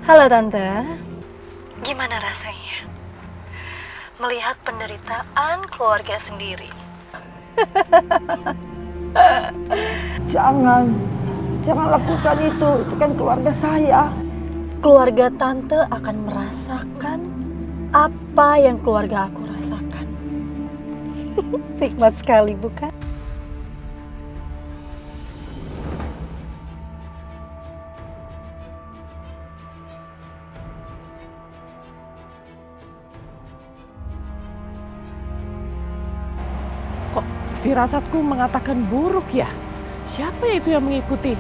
Halo Tante, gimana rasanya melihat penderitaan keluarga sendiri? Jangan lakukan itu kan keluarga saya. Keluarga Tante akan merasakan apa yang keluarga aku rasakan. Nikmat sekali, bukan? Kok firasatku mengatakan buruk ya? Siapa itu yang mengikuti?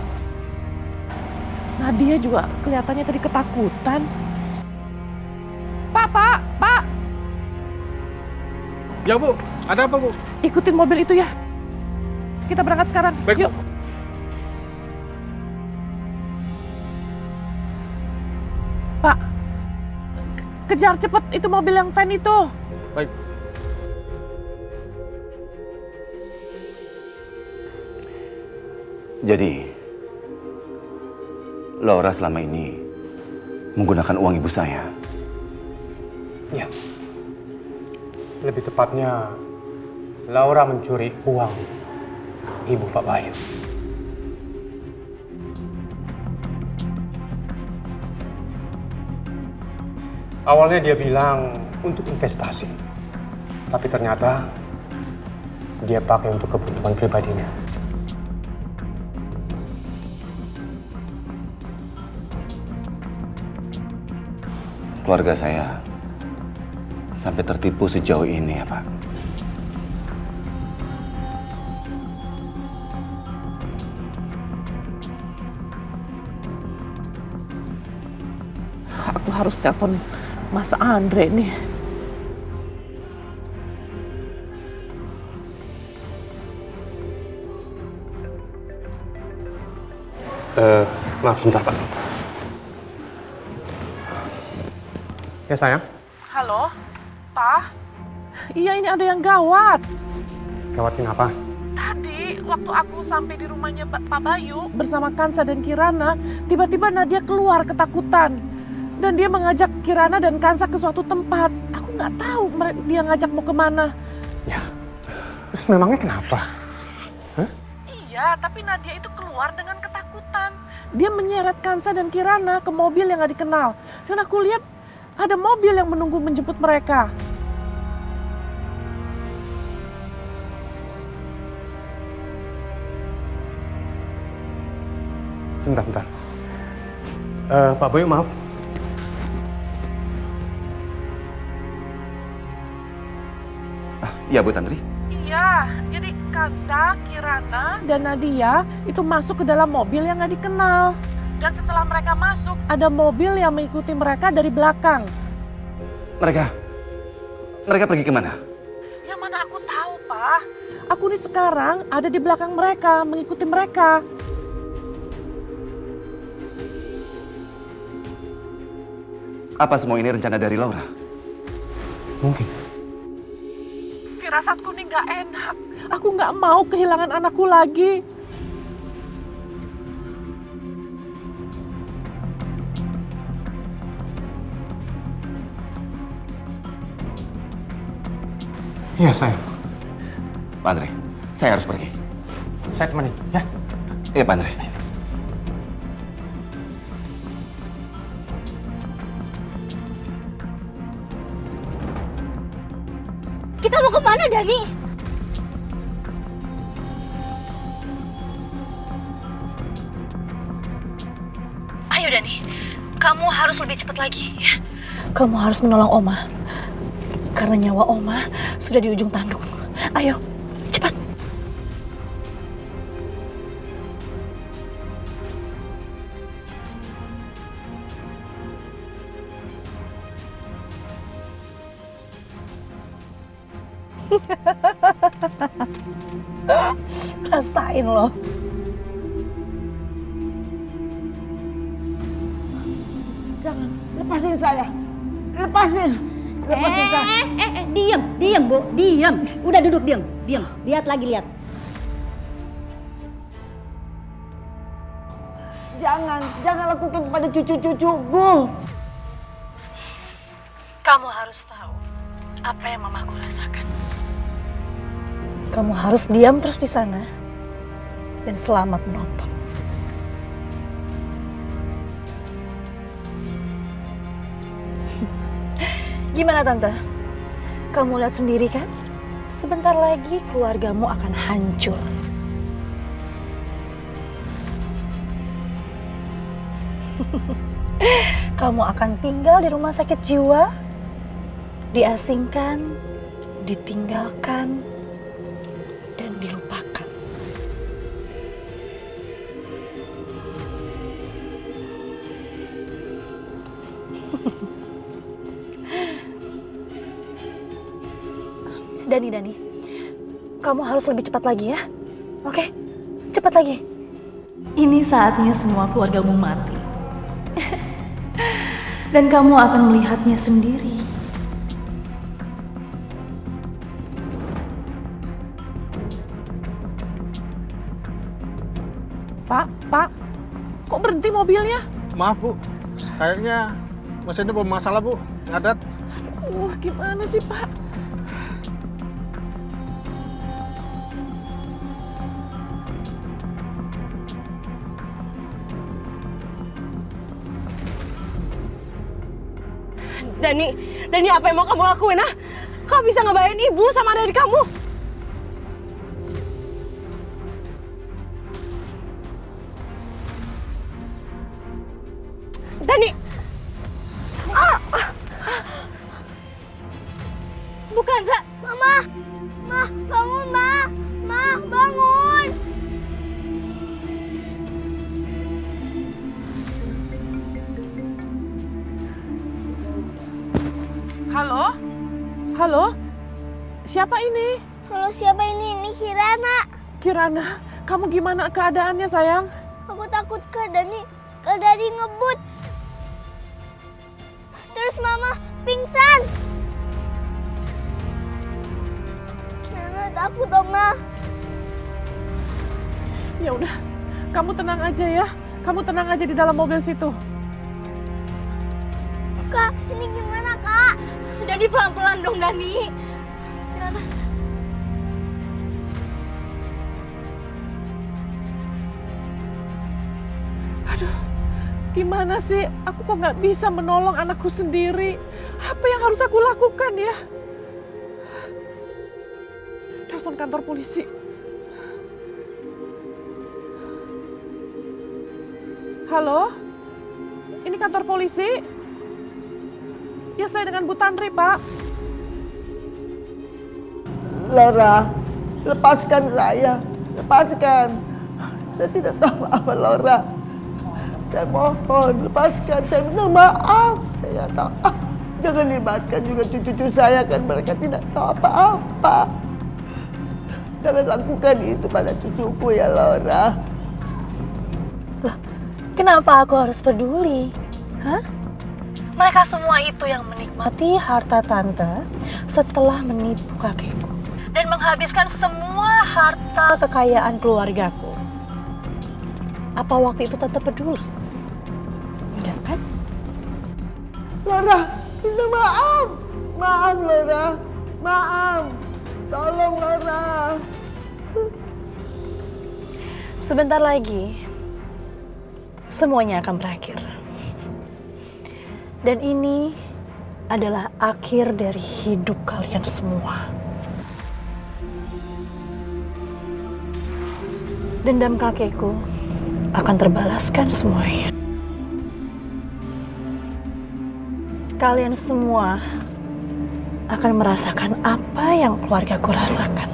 Nadia juga kelihatannya tadi ketakutan. Pak! Ya Bu, ada apa Bu? Ikutin mobil itu ya. Kita berangkat sekarang. Baik, Yuk. Bu. Pak, kejar cepet itu mobil yang van itu. Baik. Jadi, Laura selama ini menggunakan uang ibu saya. Ya. Lebih tepatnya, Laura mencuri uang ibu Pak Bayu. Awalnya dia bilang untuk investasi, tapi ternyata dia pakai untuk kebutuhan pribadinya. Keluarga saya sampai tertipu sejauh ini ya Pak. Aku harus telepon Mas Andre nih. Maaf sebentar Pak. Ya sayang, Halo, Pak. Iya ini ada yang gawat. gawatnya apa? Tadi waktu aku sampai di rumahnya Pak Bayu bersama Kansa dan Kirana, tiba-tiba Nadia keluar ketakutan. Dan dia mengajak Kirana dan Kansa ke suatu tempat. Aku nggak tahu dia ngajak mau kemana. Ya, terus memangnya kenapa? Iya, tapi Nadia itu keluar dengan ketakutan. Dia menyeret Kansa dan Kirana ke mobil yang nggak dikenal. Dan aku lihat ada mobil yang menunggu menjemput mereka. Sebentar. Pak Bayu maaf. Ya Bu Tantri. Iya, jadi Kansa, Kirana, dan Nadia itu masuk ke dalam mobil yang nggak dikenal. Dan setelah mereka masuk, ada mobil yang mengikuti mereka dari belakang. Mereka pergi kemana? Yang mana aku tahu, Pak. Aku nih sekarang ada di belakang mereka, mengikuti mereka. Apa semua ini rencana dari Laura? Mungkin. Firasatku nih nggak enak. Aku nggak mau kehilangan anakku lagi. Iya sayang, Pak Andre, saya harus pergi. saya temani ya. Iya Pak Andre. Kita mau kemana, Dani? Ayo Dani, kamu harus lebih cepat lagi ya. Kamu harus menolong Oma. Karena nyawa Oma sudah di ujung tanduk. Ayo, cepat. Rasain loh. Jangan, lepasin saya. Lepasin saya. Diam, Bu, diam. Udah duduk, diam. Lihat lagi, lihat. Jangan lakukan kepada cucu-cucuku. Kamu harus tahu apa yang mamaku rasakan. Kamu harus diam terus di sana dan selamat menonton. Gimana Tante? Kamu lihat sendiri kan? Sebentar lagi keluargamu akan hancur. Kamu akan tinggal di rumah sakit jiwa, diasingkan, ditinggalkan, dan dilupakan. Dani, kamu harus lebih cepat lagi ya. Oke, cepat lagi. Ini saatnya semua keluargamu mati. Dan kamu akan melihatnya sendiri. Pak, kok berhenti mobilnya? Maaf Bu, kayaknya mesinnya bermasalah Bu, ngadat. Gimana sih Pak? Dani, apa yang mau kamu lakuin, ah? Kau bisa ngebayain ibu sama adik kamu? Dani! Bukan, Za. Mama! Ma, bangun, Ma! Ma, bangun! Halo? Halo? Siapa ini? Halo, siapa ini? Ini Kirana. Kirana, kamu gimana keadaannya sayang? Aku takut Kak Dani ngebut. Terus Mama pingsan. Kirana takut, Oma. Ya udah, kamu tenang aja ya. Kamu tenang aja di dalam mobil situ. Kak, ini gimana, Kak? Dani pelan-pelan dong, Dani. Kirana. Aduh, gimana sih? Aku kok nggak bisa menolong anakku sendiri? Apa yang harus aku lakukan ya? Telepon kantor polisi. Halo? Ini kantor polisi? Ya, saya dengan Bu Tantri, Pak. Laura, lepaskan saya. Lepaskan. Saya tidak tahu apa Laura. Saya mohon, lepaskan. Saya minta maaf. Saya tahu. Jangan libatkan juga cucu-cucu saya, kan mereka tidak tahu apa-apa. Jangan lakukan itu pada cucuku ya, Laura. Loh, kenapa aku harus peduli? Hah? Mereka semua itu yang menikmati harta tante setelah menipu kakekku dan menghabiskan semua harta kekayaan keluargaku. Apa waktu itu tante peduli? Enggak kan? Laura, minta maaf. Maaf, Laura. Maaf. Tolong, Laura. Sebentar lagi semuanya akan berakhir. Dan ini adalah akhir dari hidup kalian semua. Dendam kakekku akan terbalaskan semuanya. Kalian semua akan merasakan apa yang keluargaku rasakan.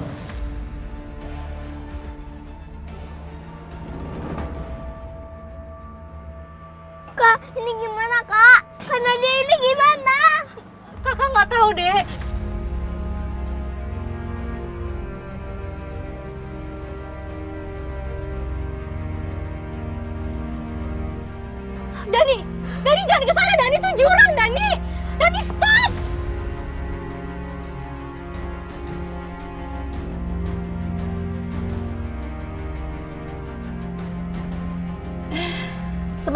Kak, ini gimana, Kak? Karena dia ini gimana? Kakak nggak tahu deh. Dani jangan ke sana. Dani itu jurang, Dani. Dani stop.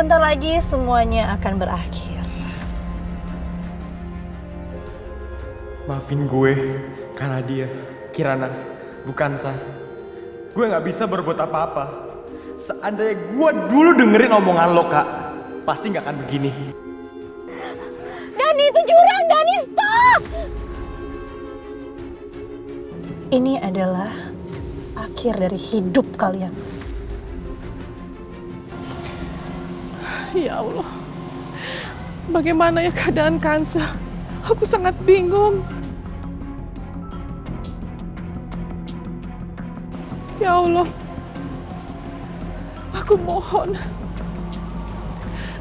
sebentar lagi semuanya akan berakhir. Maafin gue, karena dia, Kirana, bukan Sah. Gue gak bisa berbuat apa-apa. Seandainya gue dulu dengerin omongan lo, Kak, pasti gak akan begini. Dani itu jurang, Dani stop! Ini adalah akhir dari hidup kalian. Ya Allah, bagaimana ya keadaan Kansa? Aku sangat bingung. Ya Allah, aku mohon,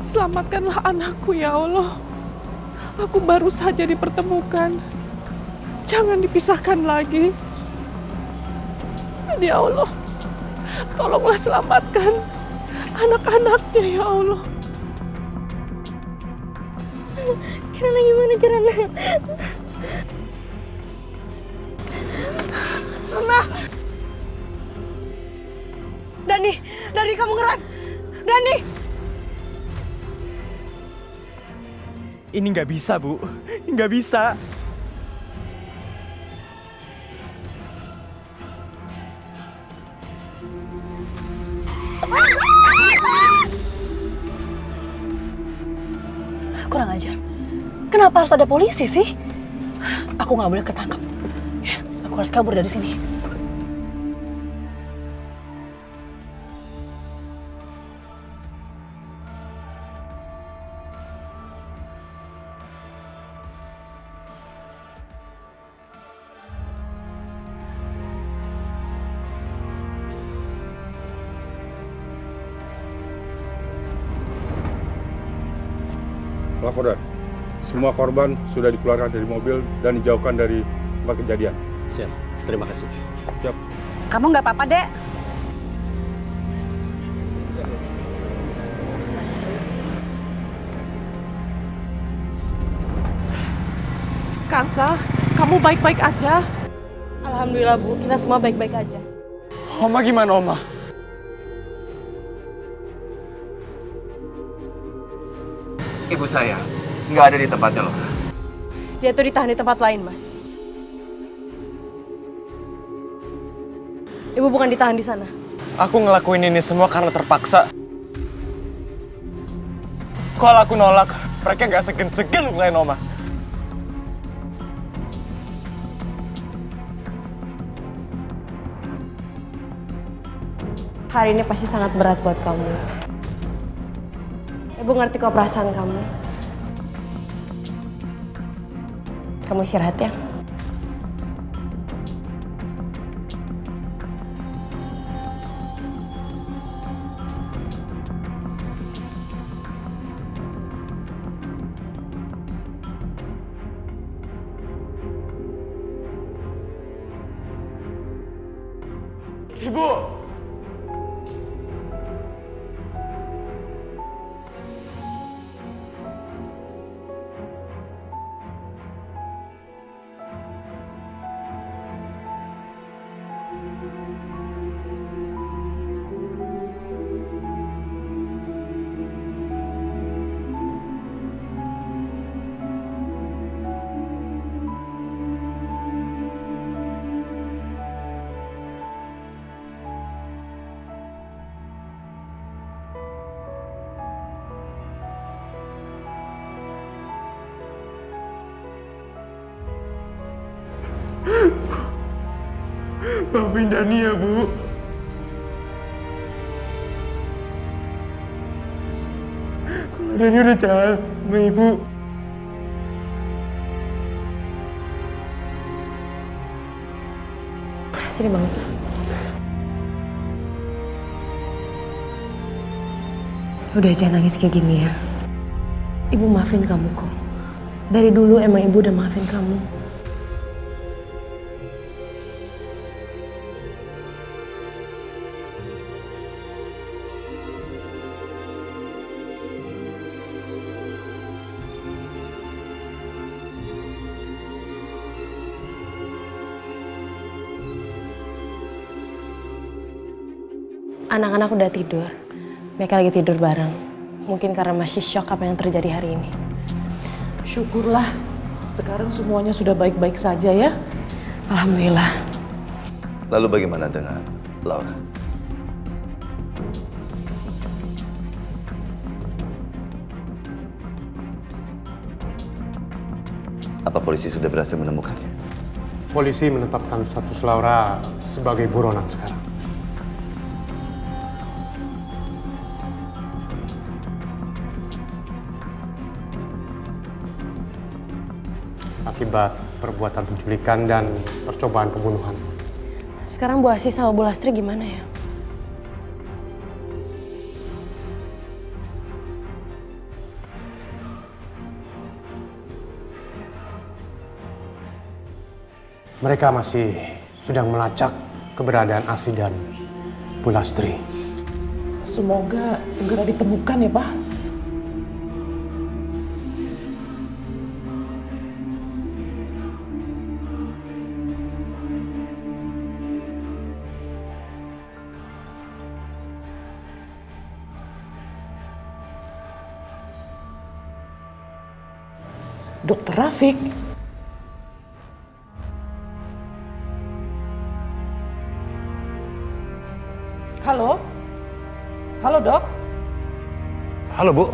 selamatkanlah anakku ya Allah. Aku baru saja dipertemukan, jangan dipisahkan lagi. Ya Allah, tolonglah selamatkan anak-anaknya ya Allah. Kirana gimana Kirana? Mama! Dani kamu ngerem. Dani! Ini gak bisa, Bu. Gak bisa. Kurang ajar. Kenapa harus ada polisi sih? Aku nggak boleh ketangkep. Ya, aku harus kabur dari sini. Laporan. Semua korban sudah dikeluarkan dari mobil dan dijauhkan dari tempat kejadian. Siap, terima kasih. Siap. Kamu nggak apa-apa, Dek? Kansa, kamu baik-baik aja? Alhamdulillah, Bu. Kita semua baik-baik aja. Oma gimana, Oma? Ibu saya nggak ada di tempatnya loh. Dia tuh ditahan di tempat lain, Mas. Ibu bukan ditahan di sana. Aku ngelakuin ini semua karena terpaksa. Kalau aku nolak, mereka nggak segen-segen ngelain Oma. Hari ini pasti sangat berat buat kamu. Ibu ngerti kok perasaan kamu. Kamu istirahat ya. Ibu! Maafin Dani ya, Bu. Kalau Dani udah jahat sama Ibu. Sini, Bang. Udah jangan nangis kayak gini ya. Ibu maafin kamu kok. Dari dulu emang Ibu udah maafin kamu. Anak-anak udah tidur. Mereka lagi tidur bareng. Mungkin karena masih shock apa yang terjadi hari ini. Syukurlah, sekarang semuanya sudah baik-baik saja ya. Alhamdulillah. Lalu bagaimana dengan Laura? Apa polisi sudah berhasil menemukannya? Polisi menetapkan status Laura sebagai buronan sekarang. Akibat perbuatan penculikan dan percobaan pembunuhan. Sekarang Bu Asih sama Bu Lastri gimana ya? Mereka masih sedang melacak keberadaan Asih dan Bu Lastri. Semoga segera ditemukan ya, Pak. Dokter Rafiq. Halo? Halo, Dok? Halo, Bu.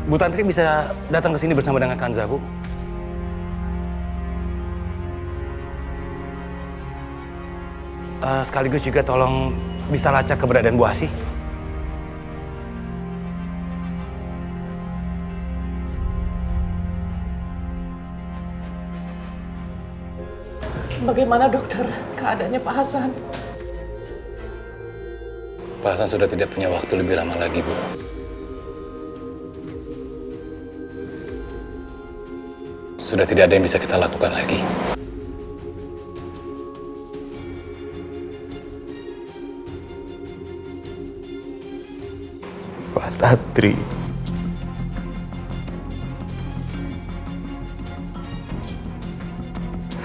Bu Tantri bisa datang ke sini bersama dengan Kanza, Bu? Sekaligus juga tolong bisa lacak keberadaan Bu Asih. Bagaimana dokter keadaannya Pak Hasan? Pak Hasan sudah tidak punya waktu lebih lama lagi, Bu. Sudah tidak ada yang bisa kita lakukan lagi. Pak Tantri.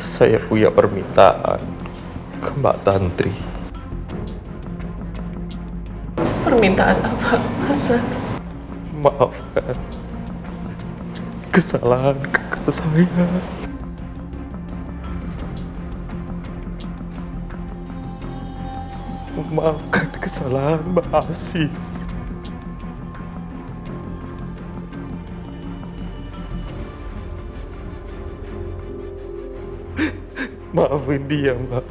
Saya punya permintaan ke Mbak Tantri. Permintaan apa, Pak Hasan? Maafkan kesalahan kakak saya. Maafkan kesalahan Mbak Asih. Maafin dia, Mbak.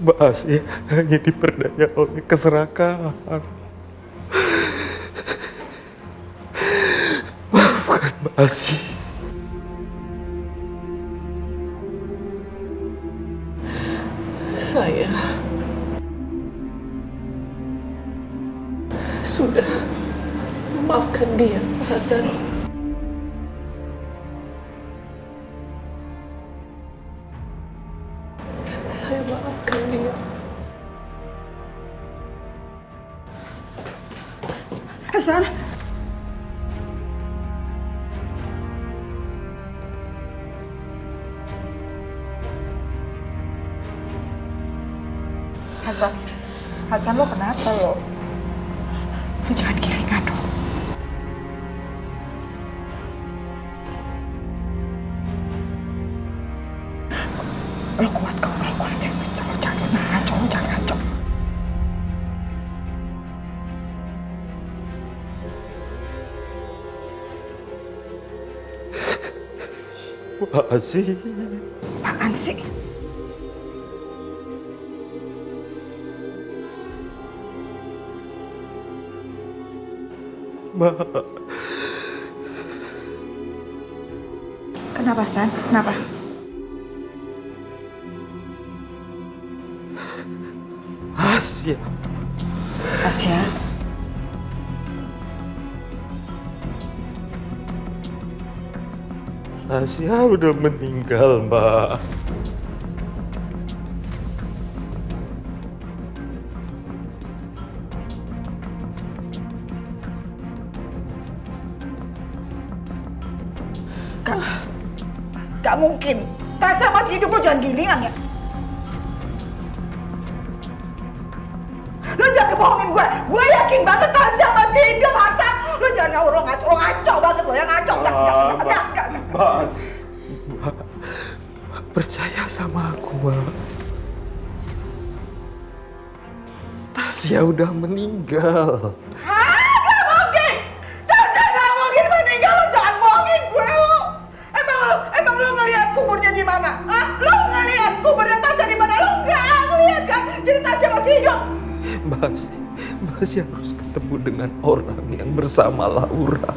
Mbak Asih hanya diperdaya oleh keserakahan. Maafkan Mbak Asih. Saya sudah memaafkan dia, Pak Hasan. Saya maafkan dia. Hasan. Hasan, Hasan lo kenapa lo? Lo jangan giringan dong. Lo kuat kok, lo kuat ya. Lo jangan ngaco, lo jangan ngaco. Mbak Asih. Apaan sih? Mbak. Kenapa, San? Kenapa? Asya. Asya? Asya udah meninggal, Mbak. Gak mungkin. Tasya masih hidup, lo jangan gilingan ya. bohongin gue. Gue yakin banget Tasya masih hidup, Hasan. Lo jangan ngawur, lo ngaco banget lo, yang ngaco. Enggak. Mas, percaya sama aku, Mbak. Tasya udah meninggal. Gak mungkin! Tasya gak mungkin meninggal, lo jangan bohongin gue lo. Emang lo ngeliat kuburnya di mana? Hah? Lo ngeliat kuburnya Tasya di mana? Lo nggak ngeliat kan? Jadi Tasya masih hidup. Mas harus ketemu dengan orang yang bersama Laura.